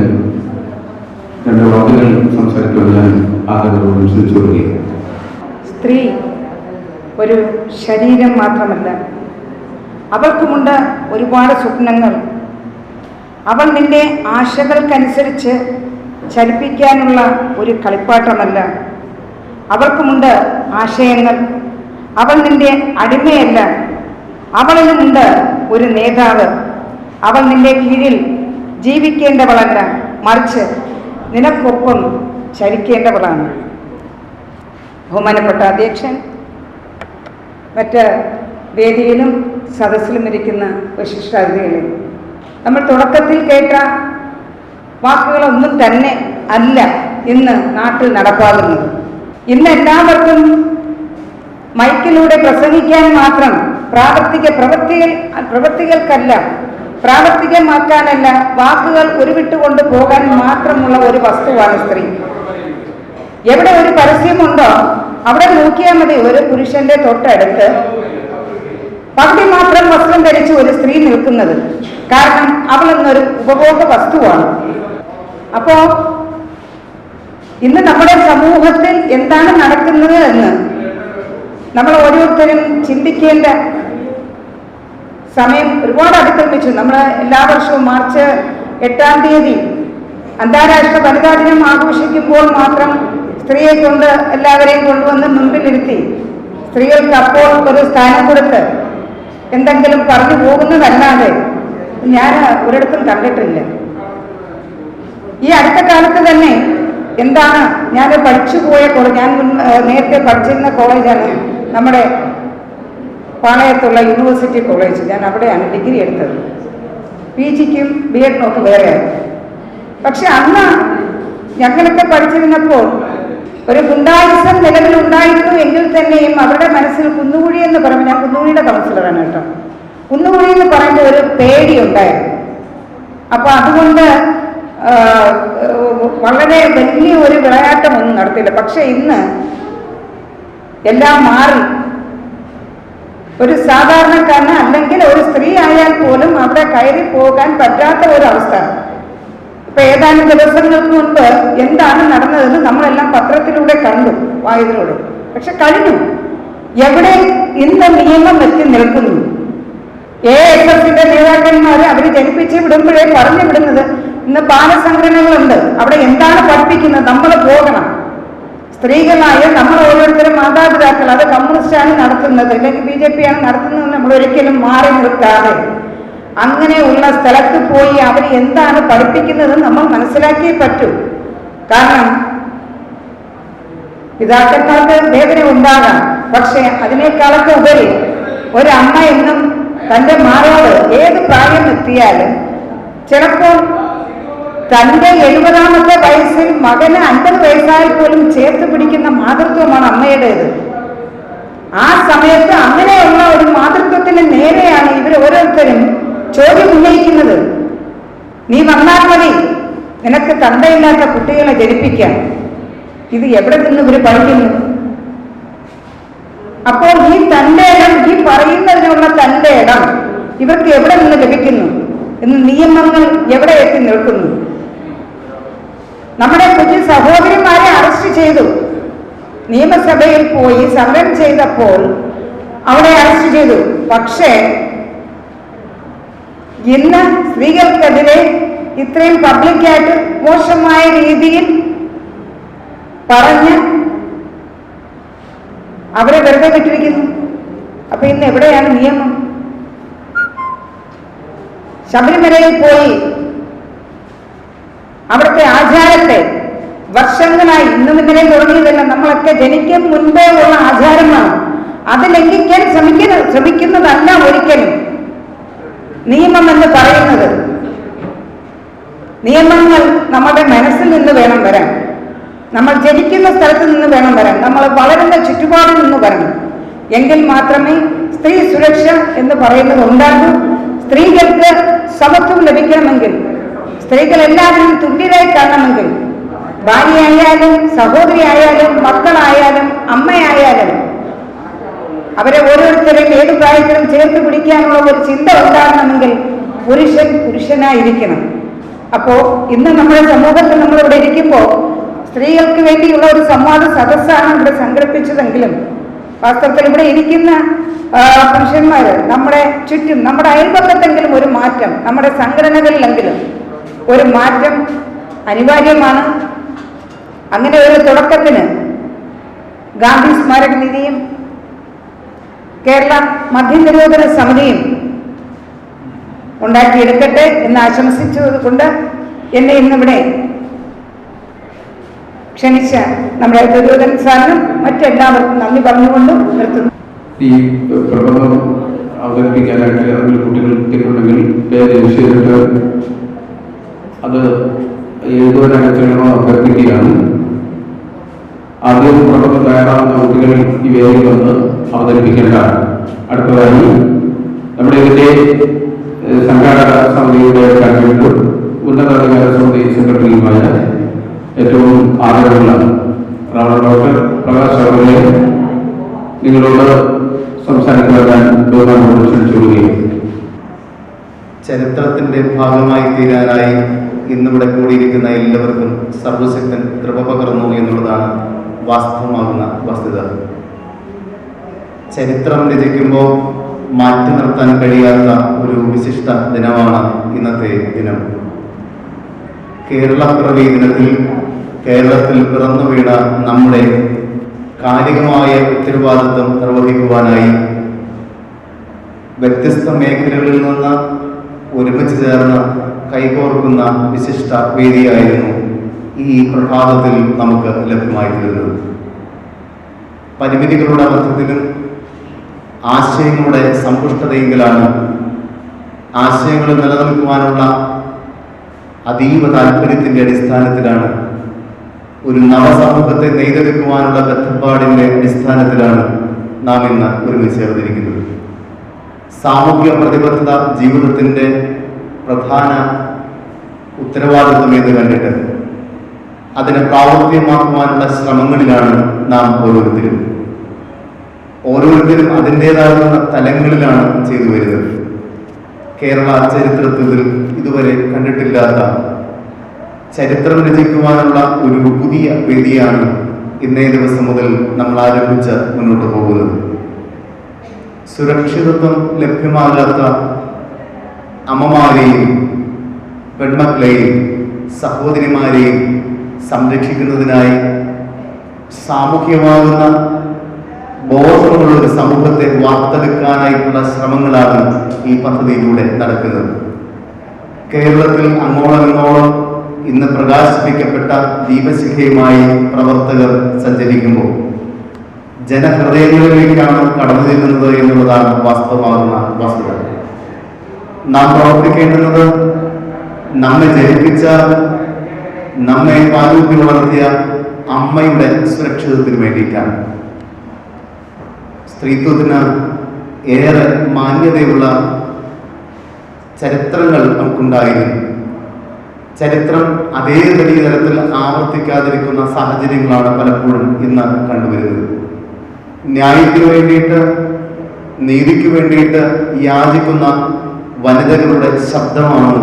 2 വാക്കുകൾ സംസാരിക്കുവാൻ ഞാൻ ആദരവോടും ക്ഷണിച്ചു കൊടുക്കുകയാണ്. സ്ത്രീ ഒരു ശരീരം മാത്രമല്ല, അവൾക്കുമുണ്ട് ഒരുപാട് സ്വപ്നങ്ങൾ. അവൾ നിന്റെ ആശകൾക്കനുസരിച്ച് ചലിപ്പിക്കാനുള്ള ഒരു കളിപ്പാട്ടമല്ല. അവൾക്കുമുണ്ട് ആശയങ്ങൾ. അവൾ നിന്റെ അടിമയല്ല. അവളിലുമുണ്ട് ഒരു നേതാവ്. അവൾ നിന്റെ കീഴിൽ ജീവിക്കേണ്ടവളല്ല, മറിച്ച് നിനക്കൊപ്പം ചലിക്കേണ്ടവളാണ്. ബഹുമാനപ്പെട്ട അധ്യക്ഷൻ, മറ്റ് വേദിയിലും സദസ്സിലും ഇരിക്കുന്ന വിശിഷ്ടാതിഥികളെ, നമ്മൾ തുടക്കത്തിൽ കേട്ട വാക്കുകളൊന്നും തന്നെ അല്ല ഇന്ന് നാട്ടിൽ നടപ്പാകുന്നത്. ഇന്ന് എല്ലാവർക്കും മൈക്കിലൂടെ പ്രസംഗിക്കാൻ മാത്രം, പ്രവൃത്തികൾക്കല്ല, പ്രാവർത്തികമാക്കാനല്ല, വാക്കുകൾ ഉരുവിട്ടുകൊണ്ട് പോകാൻ മാത്രമുള്ള ഒരു വസ്തുവാണ് സ്ത്രീ. എവിടെ ഒരു പരസ്യമുണ്ടോ അവിടെ നോക്കിയാൽ മതി, ഒരു പുരുഷന്റെ തൊട്ടടുത്ത് പകുതി മാത്രം വസ്ത്രം ധരിച്ച് ഒരു സ്ത്രീ നിൽക്കുന്നത്. കാരണം അവൾ എന്നൊരു ഉപഭോഗ വസ്തുവാണ്. അപ്പോ ഇന്ന് നമ്മുടെ സമൂഹത്തിൽ എന്താണ് നടക്കുന്നത് എന്ന് നമ്മൾ ഓരോരുത്തരും ചിന്തിക്കേണ്ട സമയം ഒരുപാട് അതിക്രമിച്ചു. നമ്മൾ എല്ലാ വർഷവും മാർച്ച് 8-ാം തീയതി അന്താരാഷ്ട്ര വനിതാ ദിനം ആഘോഷിക്കുമ്പോൾ മാത്രം സ്ത്രീയെ കൊണ്ട് എല്ലാവരെയും കൊണ്ടുവന്ന് മുൻപിലിരുത്തി സ്ത്രീകൾക്ക് അപ്പോൾ ഒരു സ്ഥാനം കൊടുത്ത് എന്തെങ്കിലും പറഞ്ഞു പോകുന്നതല്ലാതെ ഞാൻ ഒരിടത്തും കണ്ടിട്ടില്ല. ഈ അടുത്ത കാലത്ത് തന്നെ എന്താണ്, ഞാൻ പഠിച്ചുപോയ കോളേജ്, ഞാൻ നേരത്തെ പഠിച്ചിരുന്ന കോളേജാണ് നമ്മുടെ പാളയത്തുള്ള യൂണിവേഴ്സിറ്റി കോളേജ്. ഞാൻ അവിടെയാണ് ഡിഗ്രി എടുത്തത്. PGക്കും BEdനും ഒക്കെ വേറെയാണ്. പക്ഷെ അന്ന് ഞങ്ങളൊക്കെ പഠിച്ചിരുന്നപ്പോൾ ഒരു ഗുണ്ടായിസം നിലവിലുണ്ടായിരുന്നു എങ്കിൽ തന്നെയും അവരുടെ മനസ്സിൽ കുന്നുകുഴി എന്ന് പറയുമ്പോൾ, ഞാൻ കുന്നുകുഴിയുടെ കൗൺസിലറാണ് കേട്ടോ, കുന്നുകുഴി എന്ന് പറയുമ്പോൾ ഒരു പേടി ഉണ്ടായിരുന്നു. അപ്പൊ അതുകൊണ്ട് വളരെ വലിയ ഒരു വിളയാട്ടമൊന്നും നടത്തില്ല. പക്ഷെ ഇന്ന് എല്ലാം മാറി. ഒരു സാധാരണക്കാരന് അല്ലെങ്കിൽ ഒരു സ്ത്രീ ആയാൽ പോലും അവിടെ കയറി പോകാൻ പറ്റാത്ത ഒരവസ്ഥ. ഇപ്പൊ ഏതാനും ദിവസങ്ങൾക്ക് മുൻപ് എന്താണ് നടന്നതെന്ന് നമ്മളെല്ലാം പത്രത്തിലൂടെ കണ്ടു, വായതിലൂടെ. പക്ഷെ കഴിഞ്ഞു. എവിടെ ഇന്ന് നിയമം എത്തി നിൽക്കുന്നു? ASFന്റെ നേതാക്കന്മാർ അവർ ജനിപ്പിച്ച് വിടുമ്പോഴേ പറഞ്ഞു വിടുന്നത് ഇന്ന് ബാലസംഘടനകളുണ്ട്, അവിടെ എന്താണ് പഠിപ്പിക്കുന്നത്? നമ്മൾ പോകണം. സ്ത്രീകളായ നമ്മൾ ഓരോരുത്തരും മാതാപിതാക്കൾ, അത് കമ്മ്യൂണിസ്റ്റാണ് നടത്തുന്നത് അല്ലെങ്കിൽ BJP ആണ് നടത്തുന്നത്, നമ്മൾ ഒരിക്കലും മാറി നിർത്താതെ അങ്ങനെയുള്ള സ്ഥലത്ത് പോയി അവർ എന്താണ് പഠിപ്പിക്കുന്നത് നമ്മൾ മനസ്സിലാക്കിയേ പറ്റൂ. കാരണം പിതാക്കന്മാർക്ക് വേദന ഉണ്ടാകാം, പക്ഷെ അതിനേക്കാളൊക്കെ ഉപരി ഒരമ്മ എന്നും തൻ്റെ മകളോട് ഏത് പ്രായം എത്തിയാലും ചിലപ്പോൾ തൻ്റെ 70ാമത്തെ വയസ്സിൽ മകന് 50 വയസ്സായാൽ പോലും ചേർത്ത് പിടിക്കുന്ന മാതൃത്വമാണ് അമ്മയുടേത്. ആ സമയത്ത് അങ്ങനെയുള്ള ഒരു മാതൃത്വത്തിന് നേരെയാണ് ഇവർ ഓരോരുത്തരും ചോദ്യം ഉന്നയിക്കുന്നത്. നീ വന്നാൽ മതി, നിനക്ക് തന്തയില്ലാത്ത കുട്ടികളെ ജനിപ്പിക്കാൻ. ഇത് എവിടെ നിന്ന് ഇവർ പഠിക്കുന്നു? അപ്പോൾ ഈ തന്റെ ഇടം, ഈ പറയുന്നതിനുള്ള തന്റെ ഇടം ഇവർക്ക് എവിടെ നിന്ന് ലഭിക്കുന്നു? ഇന്ന് നിയമങ്ങൾ എവിടെ എത്തി നിൽക്കുന്നു? നമ്മുടെ കുഞ്ഞു സഹോദരിമാരെ അറസ്റ്റ് ചെയ്തു. നിയമസഭയിൽ പോയി സമരം ചെയ്തപ്പോൾ അവിടെ അറസ്റ്റ് ചെയ്തു. പക്ഷേ ഇന്ന് സ്ത്രീകൾക്കെതിരെ ഇത്രയും പബ്ലിക്കായിട്ട് മോശമായ രീതിയിൽ പറഞ്ഞ് അവരെ വെറുതെ വിട്ടിരിക്കുന്നു. അപ്പൊ ഇന്ന് എവിടെയാണ് നിയമം? ശബരിമലയിൽ പോയി അവിടുത്തെ ആചാരത്തെ വർഷങ്ങളായി, ഇന്നും ഇന്നലെ തുടങ്ങിയതല്ല, നമ്മളൊക്കെ ജനിക്കും മുൻപേ ഉള്ള ആചാരമാണ്. അത് ലംഘിക്കാൻ ശ്രമിക്കുന്നതല്ല ഒരിക്കലും നിയമം എന്ന് പറയുന്നത്. നിയമങ്ങൾ നമ്മുടെ മനസ്സിൽ നിന്ന് വേണം വരാൻ, നമ്മൾ ജനിക്കുന്ന സ്ഥലത്ത് നിന്ന് വേണം വരാൻ, നമ്മൾ വളരുന്ന ചുറ്റുപാടിൽ നിന്ന് വരണം. എങ്കിൽ മാത്രമേ സ്ത്രീ സുരക്ഷ എന്ന് പറയുന്നത് ഉണ്ടാകൂ. സ്ത്രീകൾക്ക് സമത്വം ലഭിക്കണമെങ്കിൽ, സ്ത്രീകൾ എല്ലാവരും തുല്യരായി കാണണമെങ്കിൽ, ഭാര്യയായാലും സഹോദരിയായാലും മക്കളായാലും അമ്മയായാലും അവരെ ഓരോരുത്തരെയും ഏത് പ്രായത്തിലും ചേർത്ത് പിടിക്കാനുള്ള ഒരു ചിന്ത ഉണ്ടാകണമെങ്കിൽ പുരുഷൻ പുരുഷനായിരിക്കണം. അപ്പോ ഇന്ന് നമ്മുടെ സമൂഹത്തിൽ നമ്മളിവിടെ ഇരിക്കുമ്പോൾ സ്ത്രീകൾക്ക് വേണ്ടിയുള്ള ഒരു സംവാദ സദസ്സാണ് ഇവിടെ സംഘടിപ്പിച്ചതെങ്കിലും വാസ്തവത്തിൽ ഇവിടെ ഇരിക്കുന്ന പുരുഷന്മാര് നമ്മുടെ ചുറ്റും, നമ്മുടെ അയൽപക്കത്തെങ്കിലും ഒരു മാറ്റം, നമ്മുടെ സംഘടനകളിലെങ്കിലും ഒരു മാറ്റം അനിവാര്യമാണ്. അങ്ങനെ ഒരു തുടക്കത്തിന് ഗാന്ധി സ്മാരക നിധിയും കേരള മദ്യനിരോധന സമിതിയും ഉണ്ടാക്കിയെടുക്കട്ടെ എന്ന് ആശംസിച്ചുകൊണ്ട് എന്നെ ഇന്നിവിടെ ക്ഷണിച്ച നമ്മുടെ ദുര്യോധൻ സാറിനും മറ്റെല്ലാവർക്കും നന്ദി പറഞ്ഞുകൊണ്ടും നിർത്തുന്നു. ഈ പ്രബന്ധം അവതരിപ്പിക്കാനായിട്ട് അതിൽ കുട്ടികൾ എത്തിയിട്ടുണ്ടെങ്കിൽ പേര് ചെയ്തിട്ട് അത് എഴുതുവാനായിട്ട് അഭ്യർത്ഥിക്കുകയാണ്. ആദ്യം പ്രബന്ധം തയ്യാറാവുന്ന കുട്ടികൾ ഈ വേദിയിൽ വന്ന് അവതരിപ്പിക്കേണ്ട. അടുത്തതായി നമ്മുടെ ഇതിന്റെ സംഘാടക സമിതിയുടെ കൺവീനറും ഉന്നതാധികാര സമിതി സെക്രട്ടറിയുമായ ഏറ്റവും ആദരവുള്ള ഡോക്ടർ പ്രകാശ് അവരെ നിങ്ങളോട് സംസാരിക്കുവാൻ ബഹുമാനത്തോട് ക്ഷണിച്ചുകൊള്ളുകയും. ചരിത്രത്തിന്റെ ഭാഗമായി തീരാനായി ഇന്നിവിടെ കൂടിയിരിക്കുന്ന എല്ലാവർക്കും സർവശക്തൻ കൃപ പകർന്നു എന്നുള്ളതാണ് വാസ്തവമാകുന്ന വസ്തുത. ചരിത്രം രചിക്കുമ്പോൾ മാറ്റി നിർത്താൻ കഴിയാത്ത ഒരു വിശിഷ്ട ദിനമാണ് ഇന്നത്തെ ദിനം. കേരളപ്പിറവി ദിനത്തിൽ കേരളത്തിൽ പിറന്നു വീണ നമ്മുടെ കാലികമായ ഉത്തരവാദിത്വം നിർവഹിക്കുവാനായി വ്യത്യസ്ത മേഖലകളിൽ നിന്ന് ഒരുമിച്ച് ചേർന്ന് കൈകോർക്കുന്ന വിശിഷ്ട വേദിയായിരുന്നു ഈ പ്രഭാതത്തിൽ നമുക്ക് ലഭ്യമായി തീർന്നത്. പരിമിതികളുടെ മധ്യത്തിലും ആശയങ്ങളുടെ സമ്പുഷ്ടതയെങ്കിലാണ് ആശയങ്ങൾ നിലനിൽക്കുവാനുള്ള അതീവ താല്പര്യത്തിന്റെ അടിസ്ഥാനത്തിലാണ്, ഒരു നവസമൂഹത്തെ നെയ്തെടുക്കുവാനുള്ള ബദ്ധപ്പാടിന്റെ അടിസ്ഥാനത്തിലാണ് നാം ഇന്ന് ഒരുമിച്ച് ചേർന്നിരിക്കുന്നത്. സാമൂഹ്യ പ്രതിബദ്ധത ജീവിതത്തിന്റെ പ്രധാന ഉത്തരവാദിത്വം എന്ന് കണ്ടിട്ട് അതിനെ പ്രാവർത്തികമാക്കുവാനുള്ള ശ്രമങ്ങളിലാണ് നാം ഓരോരുത്തരും അതിൻ്റെതാകുന്ന തലങ്ങളിലാണ് ചെയ്തു വരുന്നത്. കേരള ചരിത്രത്തിൽ ഇതുവരെ കണ്ടിട്ടില്ലാത്ത ചരിത്രം രചിക്കുവാനുള്ള ഒരു പുതിയ വേദിയാണ് ഇന്നേ ദിവസം മുതൽ നമ്മൾ ആരംഭിച്ച് മുന്നോട്ട് പോകുന്നത്. സുരക്ഷിതത്വം ലഭ്യമാകാത്ത അമ്മമാരെയും പെൺമക്കളെയും സഹോദരിമാരെയും സംരക്ഷിക്കുന്നതിനായി സാമൂഹ്യമാകുന്ന ബോധമുള്ള ഒരു സമൂഹത്തെ വാർത്തെടുക്കാനായിട്ടുള്ള ശ്രമങ്ങളാണ് ഈ പദ്ധതിയിലൂടെ നടക്കുന്നത്. കേരളത്തിൽ അങ്ങോളം ഇന്ന് പ്രകാശിപ്പിക്കപ്പെട്ട ദീപശിഖയുമായി പ്രവർത്തകർ സഞ്ചരിക്കുമ്പോൾ ജനഹൃദയങ്ങളിലേക്കാണ് കടന്നു ചെല്ലുന്നത് എന്നുള്ളതാണ് വാസ്തവമാകുന്ന വസ്തുത. നാം പ്രവർത്തിക്കേണ്ടുന്നത് നമ്മെ ജനിപ്പിച്ച, നമ്മെ പാലൂട്ടി വളർത്തിയ അമ്മയുടെ സുരക്ഷിതത്തിന് വേണ്ടിയിട്ടാണ്. സ്ത്രീത്വത്തിന് ഏറെ മാന്യതയുള്ള ചരിത്രങ്ങൾ നമുക്കുണ്ടായിരുന്നു. ചരിത്രം അതേ തരത്തിൽ ആവർത്തിക്കാതിരിക്കുന്ന സാഹചര്യങ്ങളാണ് പലപ്പോഴും ഇന്ന് കണ്ടുവരുന്നത്. ന്യായത്തിന് വേണ്ടിയിട്ട്, നീതിക്ക് വേണ്ടിയിട്ട് യാചിക്കുന്ന വനിതകളുടെ ശബ്ദമാണ്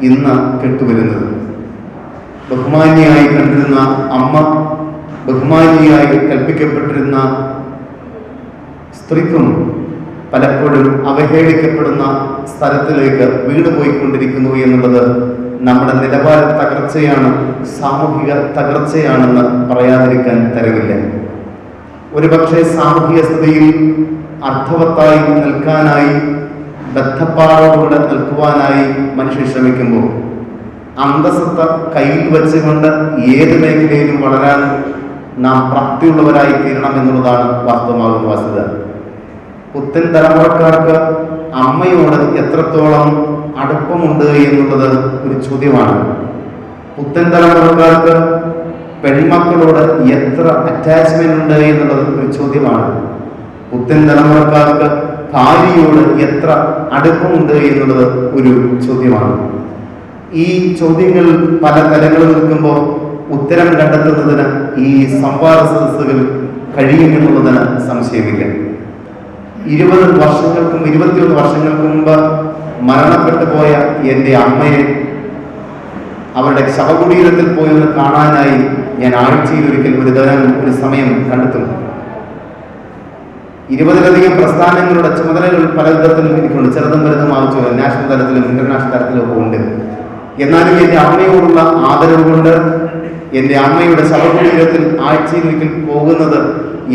ഇന്ന് കേട്ടുവരുന്നത്. ബഹുമാനിയായി കണ്ടിരുന്ന അമ്മ, ബഹുമാനിയായി കൽപ്പിക്കപ്പെട്ടിരുന്ന സ്ത്രീത്വം പലപ്പോഴും അവഹേളിക്കപ്പെടുന്ന സ്ഥലത്തിലേക്ക് വീട് പോയിക്കൊണ്ടിരിക്കുന്നു എന്നുള്ളത് നമ്മുടെ നിലവാര തകർച്ചയാണ്, സാമൂഹിക തകർച്ചയാണെന്ന് പറയാതിരിക്കാൻ തരവില്ല. ഒരുപക്ഷെ സാമൂഹിക സ്ഥിതിയിൽ അർത്ഥവത്തായി നിൽക്കാനായി, ബദ്ധപ്പാടോടുകൂടെ നിൽക്കുവാനായി മനുഷ്യർ ശ്രമിക്കുമ്പോൾ അന്തസത്ത കയ്യിൽ വെച്ചുകൊണ്ട് ഏത് മേഖലയിലും വളരാൻ നാം പ്രാപ്തിയുള്ളവരായി തീരണം എന്നുള്ളതാണ് വാസ്തവമാകുന്ന വസ്തുത. പുത്തൻ തലമുറക്കാർക്ക് അമ്മയോട് എത്രത്തോളം അടുപ്പമുണ്ട് എന്നുള്ളത് ഒരു ചോദ്യമാണ്. പുത്തൻ തലമുറക്കാർക്ക് പെൺമക്കളോട് എത്ര അറ്റാച്ച്മെന്റ് ഉണ്ട് എന്നുള്ളത് ഒരു ചോദ്യമാണ്. പുത്തൻ തലമുറക്കാർക്ക് ഭാര്യയോട് എത്ര അടുപ്പമുണ്ട് എന്നുള്ളത് ഒരു ചോദ്യമാണ്. ഈ ചോദ്യങ്ങൾ പല തലങ്ങളിൽ നിൽക്കുമ്പോൾ ഉത്തരം കണ്ടെത്തുന്നതിന് ഈ സംവാദ സദസ്സുകൾ കഴിയുമെന്നുള്ളതിന് സംശയമില്ല. 21 വർഷങ്ങൾക്ക് മുമ്പ് മരണപ്പെട്ടു പോയ എൻ്റെ അമ്മയെ അവരുടെ ശവകുടീരത്തിൽ പോയി ഒന്ന് കാണാനായി ഞാൻ ആഴ്ചയിൽ ഒരിക്കൽ ഒരു സമയം കണ്ടെത്തുന്നു. 20ലധികം പ്രസ്ഥാനങ്ങളുടെ ചുമതലകൾ പല വിധത്തിലും എനിക്കുണ്ട്. ചെറുതും വലുതുമാവശ്യം നാഷണൽ തലത്തിലും ഇന്റർനാഷണൽ തലത്തിലും ഒക്കെ ഉണ്ട്. എന്നാലും എൻ്റെ അമ്മയോടുള്ള ആദരവ് കൊണ്ട് എൻ്റെ അമ്മയുടെ ശവകുടീരത്തിൽ ആഴ്ചയിൽ ഒരിക്കൽ പോകുന്നത്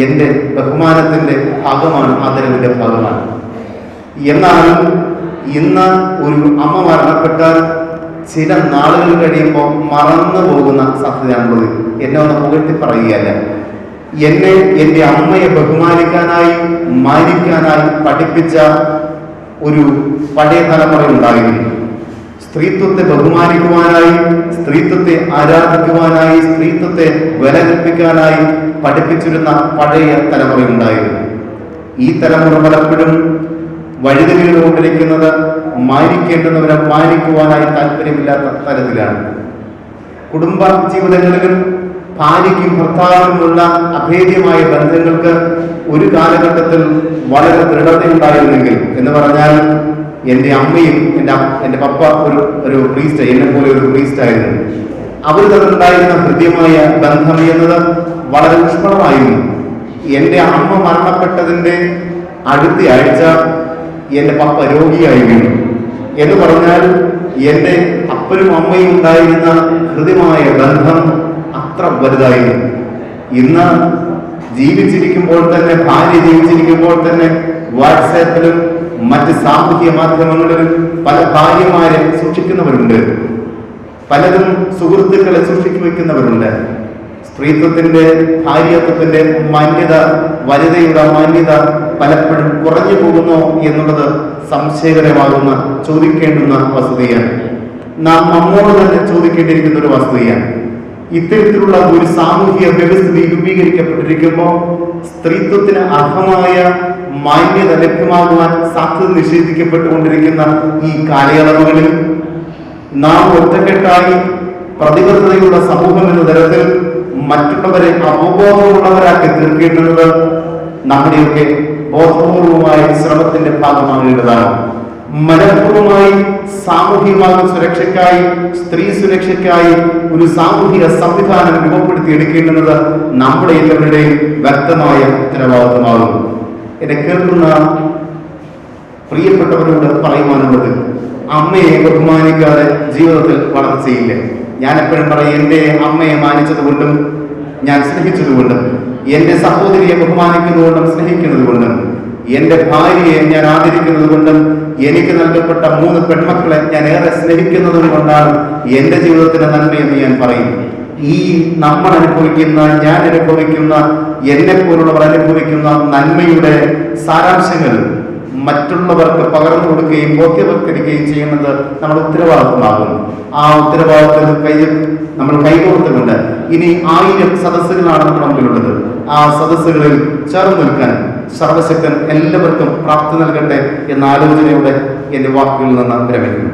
എൻ്റെ ബഹുമാനത്തിന്റെ ഭാഗമാണ്, ആദരവിന്റെ ഭാഗമാണ്. എന്നാൽ ഇന്ന് ഒരു അമ്മ മരണപ്പെട്ടാൽ ചില നാളുകൾ കഴിയുമ്പോൾ മറന്നു പോകുന്ന സാധ്യതയാണുള്ളത്. എന്നെ ഒന്ന് പുകഴ്ത്തി പറയുകയല്ല, എന്നെ എൻ്റെ അമ്മയെ ബഹുമാനിക്കാനായി മാനിക്കാനായി പഠിപ്പിച്ച ഒരു പഴയ തലമുറ ഉണ്ടായിരുന്നു. സ്ത്രീത്വത്തെ ബഹുമാനിക്കുവാനായി, സ്ത്രീത്വത്തെ ആരാധിക്കുവാനായി, സ്ത്രീത്വത്തെ വില കൽപ്പിക്കാനായി പഠിപ്പിച്ചിരുന്ന പഴയ തലമുറ ഉണ്ടായിരുന്നു. ഈ തലമുറ പലപ്പോഴും വഴിതെളികൊണ്ടിരിക്കുന്നത് മാനിക്കേണ്ടുന്നവരെ മാനിക്കുവാനായി താല്പര്യമില്ലാത്ത തരത്തിലാണ്. കുടുംബ ജീവിതങ്ങളിലും ഭാര്യയ്ക്കും ഭർത്താവിനുമുള്ള അഭേദ്യമായ ബന്ധങ്ങൾക്ക് ഒരു കാലഘട്ടത്തിൽ വളരെ ദൃഢതയുണ്ടായിരുന്നെങ്കിൽ എന്ന് പറഞ്ഞാൽ എൻ്റെ അമ്മയും എൻ്റെ പപ്പ ഒരു പ്രീസ്റ്റ്, എന്നെ പോലെ ഒരു പ്രീസ്റ്റ് ആയിരുന്നു. അവർ തമ്മിലുണ്ടായിരുന്ന ഹൃദ്യമായ ബന്ധം എന്നത് വളരെ ഊഷ്മളമായിരുന്നു. എൻ്റെ അമ്മ മരണപ്പെട്ടതിൻ്റെ അടുത്ത ആഴ്ച എൻ്റെ പപ്പ രോഗിയായി വീണു എന്ന് പറഞ്ഞാൽ എൻ്റെ അപ്പനും അമ്മയും ഉണ്ടായിരുന്ന ഹൃദ്യമായ ബന്ധം അത്ര വലുതായിരുന്നു. ഇന്ന് ജീവിച്ചിരിക്കുമ്പോൾ തന്നെ, ഭാര്യ ജീവിച്ചിരിക്കുമ്പോൾ തന്നെ വാട്സാപ്പിലും മറ്റ് സാമൂഹ്യ മാധ്യമങ്ങളിലും പല ഭാര്യമാരെ സൂക്ഷിക്കുന്നവരുണ്ട്, പലരും സുഹൃത്തുക്കളെ സൂക്ഷിച്ചു വയ്ക്കുന്നവരുണ്ട്. സ്ത്രീത്വത്തിന്റെ, ഭാര്യത്വത്തിന്റെ മാന്യത, വനിതയുടെ മാന്യത പലപ്പോഴും കുറഞ്ഞു പോകുന്നു എന്നുള്ളത് സംശയകരമാകുന്ന, ചോദിക്കേണ്ടുന്ന വസ്തുതയാണ്. നാം നമ്മോട് തന്നെ ചോദിക്കേണ്ടിയിരിക്കുന്ന ഒരു വസ്തുതയാണ്. ഇത്തരത്തിലുള്ള ഒരു സാമൂഹിക വ്യവസ്ഥിതി രൂപീകരിക്കപ്പെട്ടിരിക്കുമ്പോൾ സ്ത്രീത്വത്തിന് അർഹമായ മാന്യത ലഭ്യമാകുവാൻ സാധ്യത നിഷേധിക്കപ്പെട്ടുകൊണ്ടിരിക്കുന്ന ഈ കാലയളവുകളിൽ നാം ഒറ്റക്കെട്ടായി പ്രതിബദ്ധതയുള്ള സമൂഹം എന്ന തരത്തിൽ മറ്റുള്ളവരെ അവബോധമുള്ളവരാക്കി തീർക്കേണ്ടത് നമ്മുടെയൊക്കെ ബോധപൂർവമായ ശ്രമത്തിന്റെ ഭാഗമാകേണ്ടതാണ്. മനഃപൂർവമായി സാമൂഹികമായ സുരക്ഷയ്ക്കായി, സ്ത്രീ സുരക്ഷയ്ക്കായി ഒരു സാമൂഹിക സംവിധാനം രൂപപ്പെടുത്തിയെടുക്കേണ്ടത് നമ്മുടെ എല്ലാവരുടെയും വ്യക്തമായ ഉത്തരവാദിത്തമാകുന്നു. എന്നെ കേൾക്കുന്ന പ്രിയപ്പെട്ടവരോട് പറയുവാനുള്ളത്, അമ്മയെ ബഹുമാനിക്കാതെ ജീവിതത്തിൽ വളർച്ചയില്ല. ഞാൻ എപ്പോഴും പറയും, എൻ്റെ അമ്മയെ മാനിച്ചതുകൊണ്ടും ഞാൻ സ്നേഹിച്ചതുകൊണ്ടും, എൻ്റെ സഹോദരിയെ ബഹുമാനിക്കുന്നതുകൊണ്ടും സ്നേഹിക്കുന്നതുകൊണ്ടും, എൻ്റെ ഭാര്യയെ ഞാൻ ആദരിക്കുന്നത് കൊണ്ടും, എനിക്ക് നൽകപ്പെട്ട 3 പെൺമക്കളെ ഞാൻ ഏറെ സ്നേഹിക്കുന്നത് കൊണ്ടാണ് എൻ്റെ ജീവിതത്തിന്റെ നന്മയെന്ന് ഞാൻ പറയും. ഈ നമ്മൾ അനുഭവിക്കുന്ന, ഞാൻ അനുഭവിക്കുന്ന, എന്നെ പോലുള്ളവർ അനുഭവിക്കുന്ന നന്മയുടെ സാരാംശങ്ങൾ മറ്റുള്ളവർക്ക് പകർന്നു കൊടുക്കുകയും ബോധ്യവൽക്കരിക്കുകയും ചെയ്യുന്നത് നമ്മുടെ ഉത്തരവാദിത്വമാകും. ആ ഉത്തരവാദിത്വം നമ്മൾ കൈകോർത്തുകൊണ്ട് ഇനി 1000 സദസ്സുകളാണ് നമ്മുടെ മുമ്പിലുള്ളത്. ആ സദസ്സുകളിൽ ചേർന്ന് നിൽക്കാൻ സർവശക്തൻ എല്ലാവർക്കും പ്രാപ്തി നൽകട്ടെ എന്ന ആലോചനയോടെ എന്റെ വാക്കുകളിൽ നിന്ന് വിരമിക്കുന്നു.